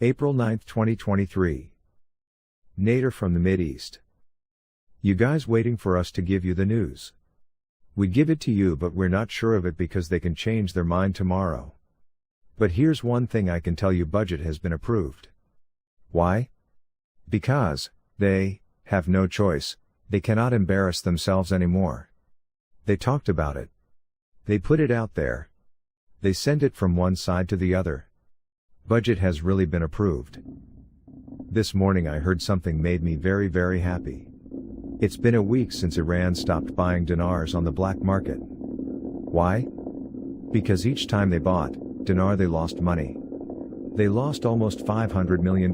April 9, 2023. Nader from the Mideast. You guys waiting for us to give you the news? We give it to you, but we're not sure of it because they can change their mind tomorrow. But here's one thing I can tell you: budget has been approved. Why? Because they have no choice. They cannot embarrass themselves anymore. They talked about it. They put it out there. They sent it from one side to the other. Budget has really been approved. This morning I heard something made me very, very happy. It's been a week since Iran stopped buying dinars on the black market. Why? Because each time they bought dinar they lost money. They lost almost $500 million.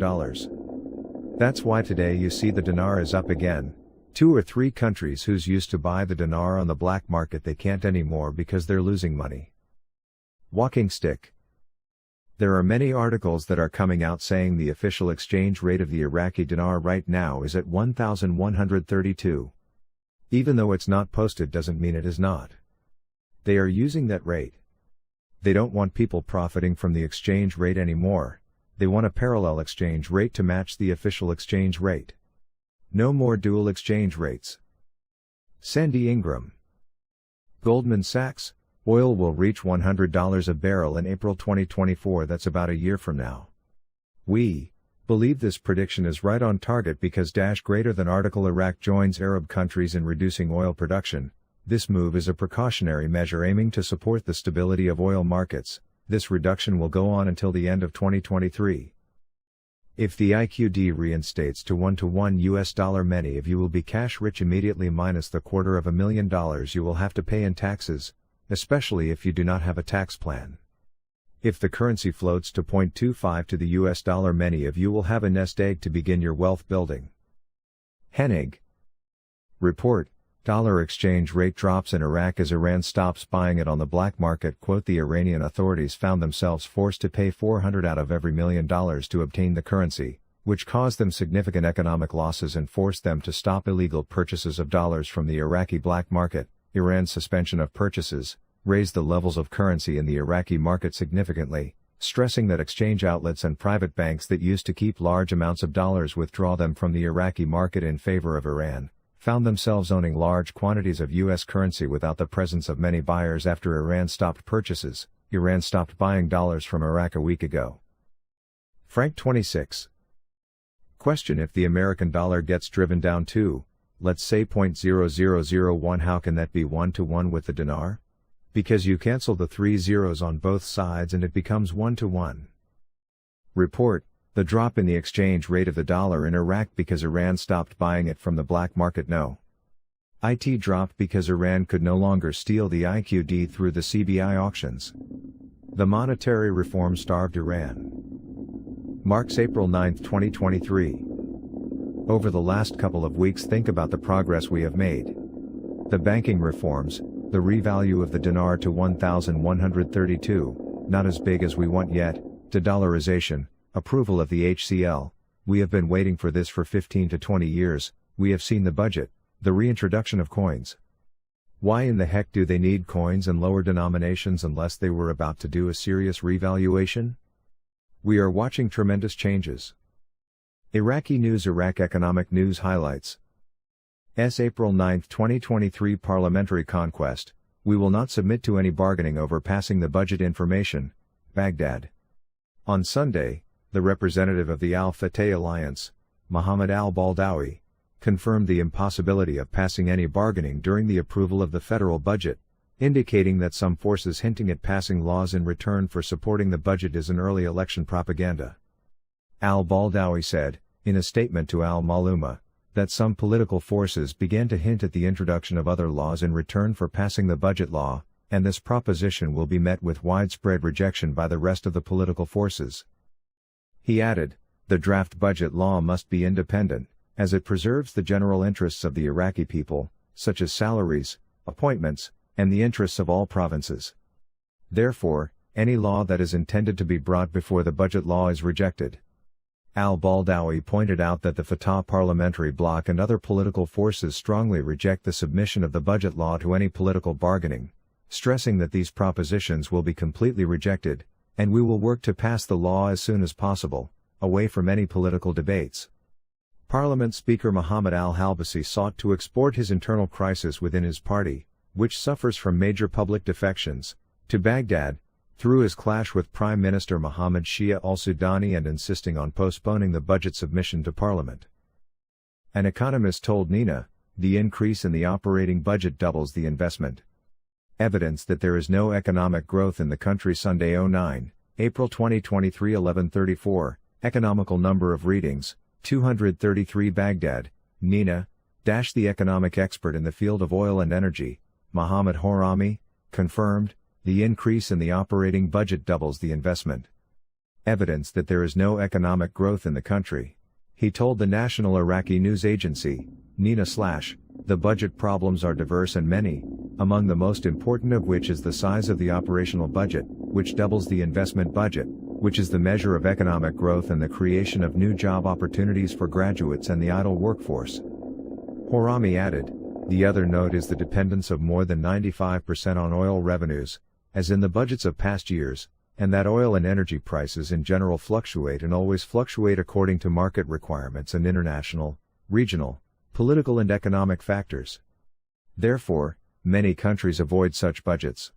That's why today you see the dinar is up again. 2 or 3 countries who's used to buy the dinar on the black market, they can't anymore because they're losing money. Walking stick. There are many articles that are coming out saying the official exchange rate of the Iraqi dinar right now is at 1,132. Even though it's not posted doesn't mean it is not. They are using that rate. They don't want people profiting from the exchange rate anymore. They want a parallel exchange rate to match the official exchange rate. No more dual exchange rates. Sandy Ingram. Goldman Sachs. Oil will reach $100 a barrel in April 2024. That's about a year from now. We believe this prediction is right on target because greater than article Iraq joins Arab countries in reducing oil production. This move is a precautionary measure aiming to support the stability of oil markets. This reduction will go on until the end of 2023. If the IQD reinstates to 1-to-1 US dollar, many of you will be cash rich immediately minus the $250,000 you will have to pay in taxes, especially if you do not have a tax plan. If the currency floats to 0.25 to the US dollar, many of you will have a nest egg to begin your wealth building. Hennig. Report: dollar exchange rate drops in Iraq as Iran stops buying it on the black market. Quote, the Iranian authorities found themselves forced to pay $400 out of every $1 million to obtain the currency, which caused them significant economic losses and forced them to stop illegal purchases of dollars from the Iraqi black market. Iran's suspension of purchases raised the levels of currency in the Iraqi market significantly, stressing that exchange outlets and private banks that used to keep large amounts of dollars withdraw them from the Iraqi market in favor of Iran, found themselves owning large quantities of U.S. currency without the presence of many buyers after Iran stopped purchases. Iran stopped buying dollars from Iraq a week ago. Frank 26. Question: if the American dollar gets driven down to, let's say 0.0001, how can that be 1-to-1 with the dinar? Because you cancel the 3 zeros on both sides and it becomes 1-to-1. Report: the drop in the exchange rate of the dollar in Iraq because Iran stopped buying it from the black market. No. It dropped because Iran could no longer steal the IQD through the CBI auctions. The monetary reform starved Iran. Marks April 9, 2023. Over the last couple of weeks, think about the progress we have made. The banking reforms, the revalue of the dinar to 1,132, not as big as we want yet, de-dollarization, approval of the HCL, we have been waiting for this for 15 to 20 years, we have seen the budget, the reintroduction of coins. Why in the heck do they need coins and lower denominations unless they were about to do a serious revaluation? We are watching tremendous changes. Iraqi news. Iraq economic news highlights. April 9, 2023. Parliamentary conquest: we will not submit to any bargaining over passing the budget. Information, Baghdad. On Sunday, the representative of the Al-Fateh Alliance, Mohammed al-Baldawi, confirmed the impossibility of passing any bargaining during the approval of the federal budget, indicating that some forces hinting at passing laws in return for supporting the budget is an early election propaganda. Al-Baldawi said, in a statement to Al-Maluma, that some political forces began to hint at the introduction of other laws in return for passing the budget law, and this proposition will be met with widespread rejection by the rest of the political forces. He added, the draft budget law must be independent, as it preserves the general interests of the Iraqi people, such as salaries, appointments, and the interests of all provinces. Therefore, any law that is intended to be brought before the budget law is rejected. Al-Baldawi pointed out that the Fatah parliamentary bloc and other political forces strongly reject the submission of the budget law to any political bargaining, stressing that these propositions will be completely rejected, and we will work to pass the law as soon as possible, away from any political debates. Parliament Speaker Mohammed al-Halbasi sought to export his internal crisis within his party, which suffers from major public defections, to Baghdad, through his clash with Prime Minister Mohammed Shia al-Sudani and insisting on postponing the budget submission to Parliament. An economist told Nina, the increase in the operating budget doubles the investment. Evidence that there is no economic growth in the country. Sunday 09, April 2023 11:34, economical number of readings, 233 Baghdad, Nina, the economic expert in the field of oil and energy, Mohammed Horami, confirmed, the increase in the operating budget doubles the investment. Evidence that there is no economic growth in the country. He told the national Iraqi news agency, Nina / the budget problems are diverse and many, among the most important of which is the size of the operational budget, which doubles the investment budget, which is the measure of economic growth and the creation of new job opportunities for graduates and the idle workforce. Horami added, the other note is the dependence of more than 95% on oil revenues, as in the budgets of past years, and that oil and energy prices in general fluctuate and always fluctuate according to market requirements and international, regional, political and economic factors. Therefore, many countries avoid such budgets.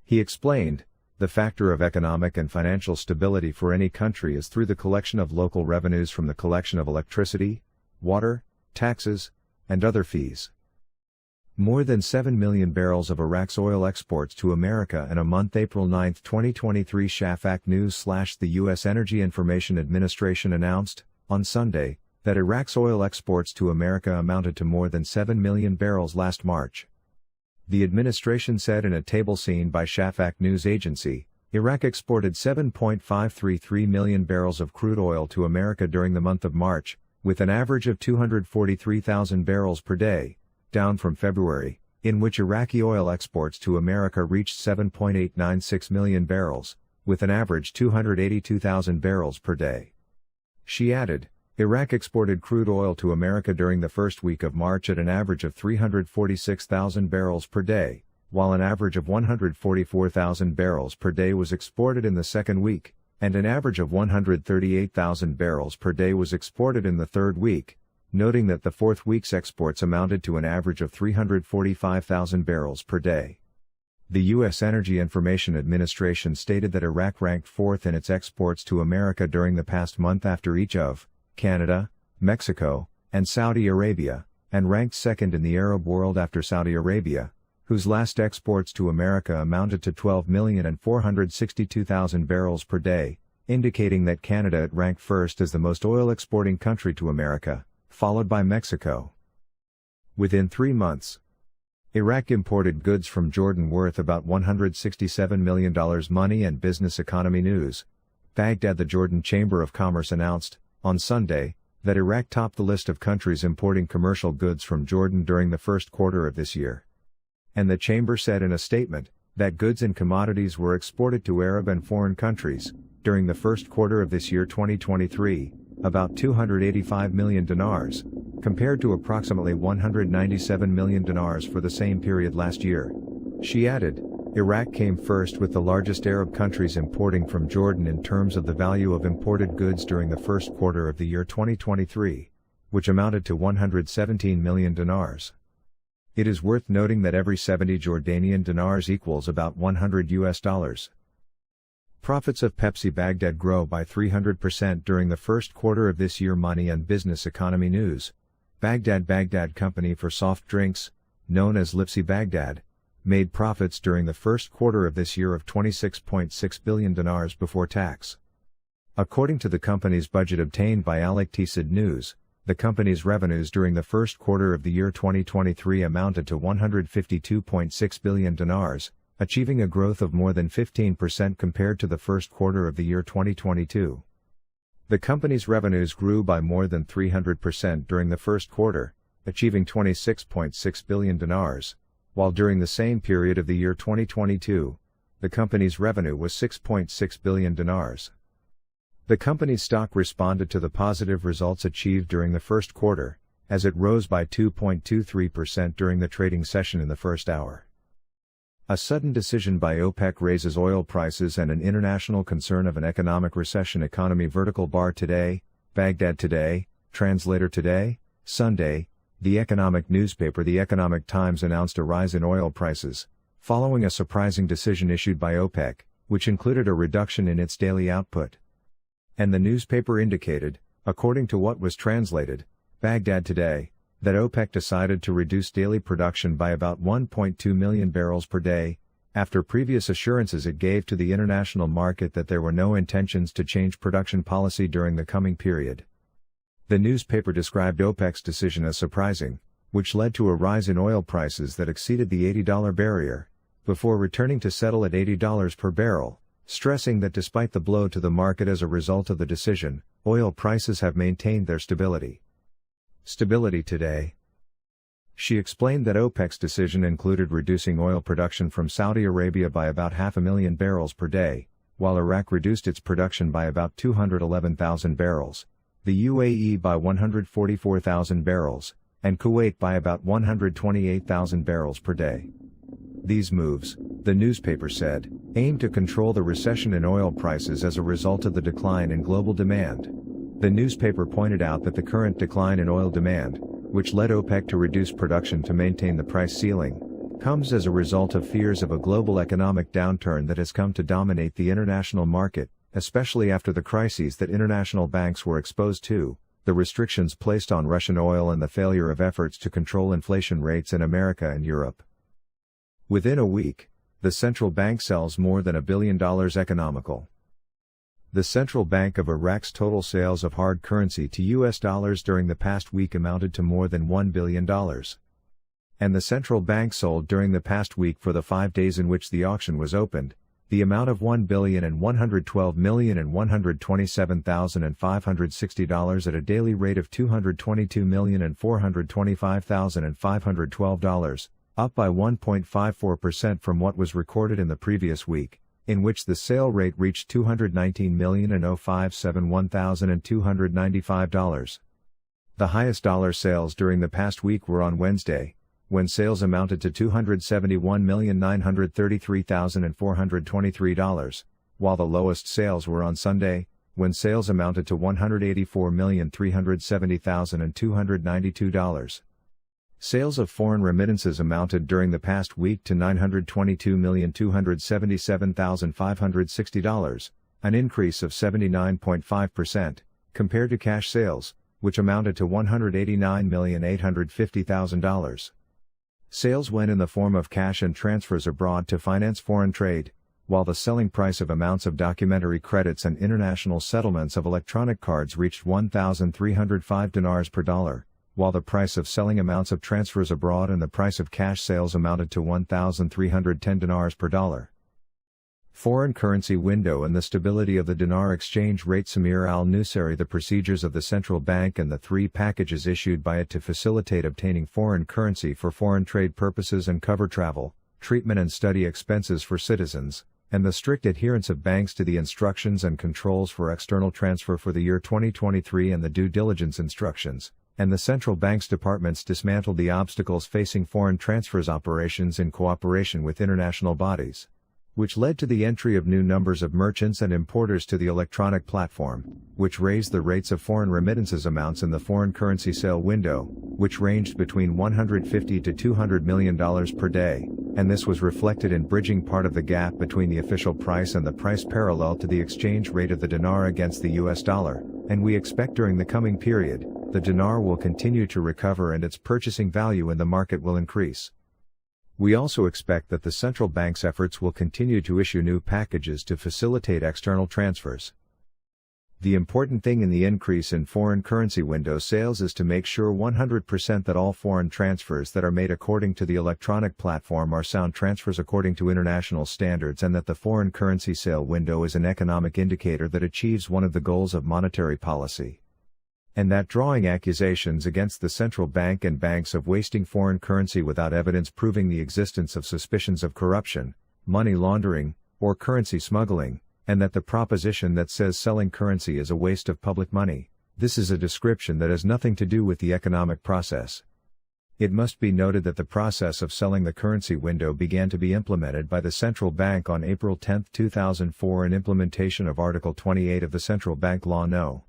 He explained, the factor of economic and financial stability for any country is through the collection of local revenues from the collection of electricity, water, taxes, and other fees. More than 7 million barrels of Iraq's oil exports to America in a month. April 9, 2023 Shafak News / the U.S. Energy Information Administration announced, on Sunday, that Iraq's oil exports to America amounted to more than 7 million barrels last March. The administration said in a table seen by Shafak News Agency, Iraq exported 7.533 million barrels of crude oil to America during the month of March, with an average of 243,000 barrels per day, down from February, in which Iraqi oil exports to America reached 7.896 million barrels, with an average 282,000 barrels per day. She added, Iraq exported crude oil to America during the first week of March at an average of 346,000 barrels per day, while an average of 144,000 barrels per day was exported in the second week, and an average of 138,000 barrels per day was exported in the third week, noting that the fourth week's exports amounted to an average of 345,000 barrels per day. The U.S. Energy Information Administration stated that Iraq ranked fourth in its exports to America during the past month after each of Canada, Mexico, and Saudi Arabia, and ranked second in the Arab world after Saudi Arabia, whose last exports to America amounted to 12,462,000 barrels per day, indicating that Canada ranked first as the most oil-exporting country to America, followed by Mexico. Within 3 months, Iraq imported goods from Jordan worth about $167 million. Money and Business Economy News, Baghdad. The Jordan Chamber of Commerce announced, on Sunday, that Iraq topped the list of countries importing commercial goods from Jordan during the first quarter of this year. And the chamber said in a statement, that goods and commodities were exported to Arab and foreign countries, during the first quarter of this year 2023, about 285 million dinars, compared to approximately 197 million dinars for the same period last year. She added, Iraq came first with the largest Arab countries importing from Jordan in terms of the value of imported goods during the first quarter of the year 2023, which amounted to 117 million dinars. It is worth noting that every 70 Jordanian dinars equals about $100. Profits of Pepsi Baghdad grow by 300% during the first quarter of this year. Money and Business Economy News, Baghdad company for soft drinks, known as Lipsy Baghdad, made profits during the first quarter of this year of 26.6 billion dinars before tax. According to the company's budget obtained by Al-Iqtisad News, the company's revenues during the first quarter of the year 2023 amounted to 152.6 billion dinars, achieving a growth of more than 15% compared to the first quarter of the year 2022. The company's revenues grew by more than 300% during the first quarter, achieving 26.6 billion dinars, while during the same period of the year 2022, the company's revenue was 6.6 billion dinars. The company's stock responded to the positive results achieved during the first quarter, as it rose by 2.23% during the trading session in the first hour. A sudden decision by OPEC raises oil prices and an international concern of an economic recession. Economy vertical bar today, Baghdad today, translator today, Sunday, the economic newspaper The Economic Times announced a rise in oil prices, following a surprising decision issued by OPEC, which included a reduction in its daily output. And the newspaper indicated, according to what was translated, Baghdad today, that OPEC decided to reduce daily production by about 1.2 million barrels per day, after previous assurances it gave to the international market that there were no intentions to change production policy during the coming period. The newspaper described OPEC's decision as surprising, which led to a rise in oil prices that exceeded the $80 barrier, before returning to settle at $80 per barrel, stressing that despite the blow to the market as a result of the decision, oil prices have maintained their stability. Stability today. She explained that OPEC's decision included reducing oil production from Saudi Arabia by about 500,000 barrels per day, while Iraq reduced its production by about 211,000 barrels, the UAE by 144,000 barrels, and Kuwait by about 128,000 barrels per day. These moves, the newspaper said, aim to control the recession in oil prices as a result of the decline in global demand. The newspaper pointed out that the current decline in oil demand, which led OPEC to reduce production to maintain the price ceiling, comes as a result of fears of a global economic downturn that has come to dominate the international market, especially after the crises that international banks were exposed to, the restrictions placed on Russian oil and the failure of efforts to control inflation rates in America and Europe. Within a week, the central bank sells more than $1 billion economical. The Central Bank of Iraq's total sales of hard currency to US dollars during the past week amounted to more than $1 billion. And the central bank sold during the past week, for the 5 days in which the auction was opened, the amount of $1,112,127,560 at a daily rate of $222,425,512, up by 1.54% from what was recorded in the previous week, in which the sale rate reached $219,571,295. The highest dollar sales during the past week were on Wednesday, when sales amounted to $271,933,423, while the lowest sales were on Sunday, when sales amounted to $184,370,292. Sales of foreign remittances amounted during the past week to $922,277,560, an increase of 79.5%, compared to cash sales, which amounted to $189,850,000. Sales went in the form of cash and transfers abroad to finance foreign trade, while the selling price of amounts of documentary credits and international settlements of electronic cards reached 1,305 dinars per dollar, while the price of selling amounts of transfers abroad and the price of cash sales amounted to 1,310 dinars per dollar. Foreign currency window and the stability of the dinar exchange rate. Samir al-Nusayri. The procedures of the central bank and the 3 packages issued by it to facilitate obtaining foreign currency for foreign trade purposes and cover travel, treatment and study expenses for citizens, and the strict adherence of banks to the instructions and controls for external transfer for the year 2023 and the due diligence instructions, and the central bank's departments dismantled the obstacles facing foreign transfers operations in cooperation with international bodies, which led to the entry of new numbers of merchants and importers to the electronic platform, which raised the rates of foreign remittances amounts in the foreign currency sale window, which ranged between $150 to $200 million per day, and this was reflected in bridging part of the gap between the official price and the price parallel to the exchange rate of the dinar against the US dollar, and we expect during the coming period, the dinar will continue to recover and its purchasing value in the market will increase. We also expect that the central bank's efforts will continue to issue new packages to facilitate external transfers. The important thing in the increase in foreign currency window sales is to make sure 100% that all foreign transfers that are made according to the electronic platform are sound transfers according to international standards, and that the foreign currency sale window is an economic indicator that achieves one of the goals of monetary policy. And that drawing accusations against the central bank and banks of wasting foreign currency without evidence proving the existence of suspicions of corruption, money laundering, or currency smuggling, and that the proposition that says selling currency is a waste of public money, this is a description that has nothing to do with the economic process. It must be noted that the process of selling the currency window began to be implemented by the central bank on April 10, 2004 in implementation of Article 28 of the Central Bank Law No.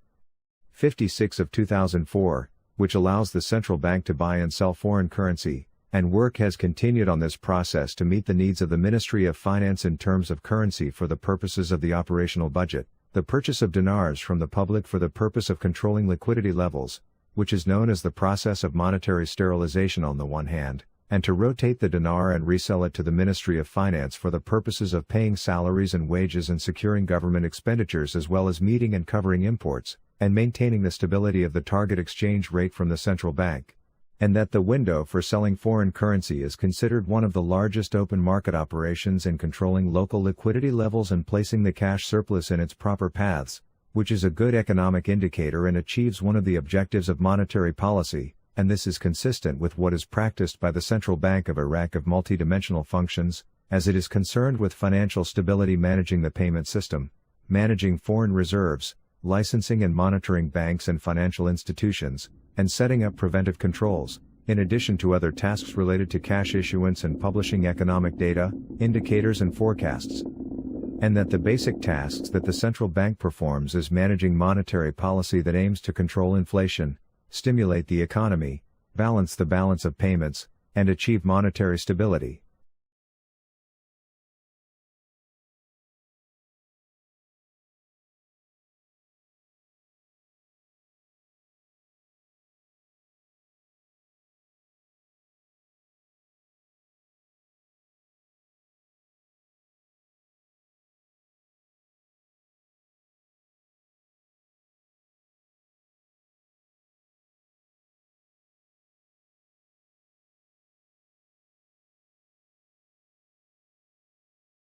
56 of 2004, which allows the central bank to buy and sell foreign currency, and work has continued on this process to meet the needs of the Ministry of Finance in terms of currency for the purposes of the operational budget, the purchase of dinars from the public for the purpose of controlling liquidity levels, which is known as the process of monetary sterilization on the one hand, and to rotate the dinar and resell it to the Ministry of Finance for the purposes of paying salaries and wages and securing government expenditures as well as meeting and covering imports, and maintaining the stability of the target exchange rate from the central bank. And that the window for selling foreign currency is considered one of the largest open market operations in controlling local liquidity levels and placing the cash surplus in its proper paths, which is a good economic indicator and achieves one of the objectives of monetary policy, and this is consistent with what is practiced by the Central Bank of Iraq of multidimensional functions, as it is concerned with financial stability, managing the payment system, managing foreign reserves, licensing and monitoring banks and financial institutions, and setting up preventive controls, in addition to other tasks related to cash issuance and publishing economic data, indicators and forecasts. And that the basic tasks that the central bank performs is managing monetary policy that aims to control inflation, stimulate the economy, balance the balance of payments, and achieve monetary stability.